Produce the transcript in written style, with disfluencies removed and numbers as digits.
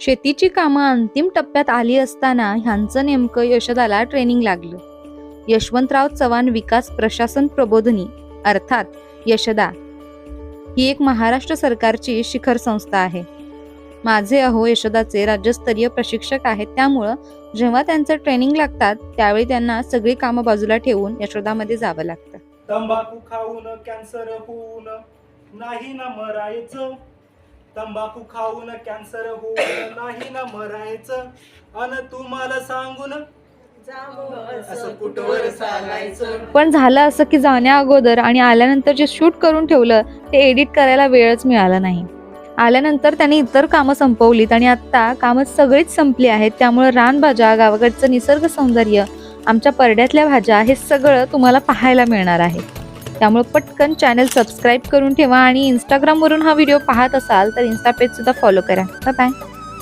शेतीची कामं अंतिम टप्प्यात आली असताना ह्यांचं नेमकं यशोदाला ट्रेनिंग लागलं. यशवंतराव चव्हाण विकास प्रशासन प्रबोधिनी अर्थात यशदा ही एक महाराष्ट्र सरकारची शिखर संस्था आहे. माझे अहो यशोदाचे राज्यस्तरीय प्रशिक्षक आहेत. त्यामुळं जेव्हा त्यांचं ट्रेनिंग लागतात त्यावेळी त्यांना सगळी कामं बाजूला ठेवून यशोदामध्ये जावं लागतं. तंबाखू खाऊन कॅन्सर होऊन नाही ना मरायचं, तंबाखू खाऊन कॅन्सर होऊन नाही ना मरायचं, अन तुम्हाला सांगून असं कुठवर चालायचं. पण झालं असं की जाण्या अगोदर आणि आल्यानंतर जे शूट करून ठेवलं ते एडिट करायला वेळच मिळाला नाही. आल्यानंतर त्यांनी इतर कामं संपवलीत आणि आता कामं सगळीच संपली आहेत. त्यामुळे रानभाज्या, गावाकडचं निसर्ग सौंदर्य, आमच्या परड्यातल्या भाज्या हे सगळं तुम्हाला पाहायला मिळणार आहे. त्यामुळे पटकन चॅनल सबस्क्राईब करून ठेवा आणि इंस्टाग्रामवरून हा व्हिडिओ पाहत असाल तर इन्स्टा पेज सुद्धा फॉलो करा. Bye bye.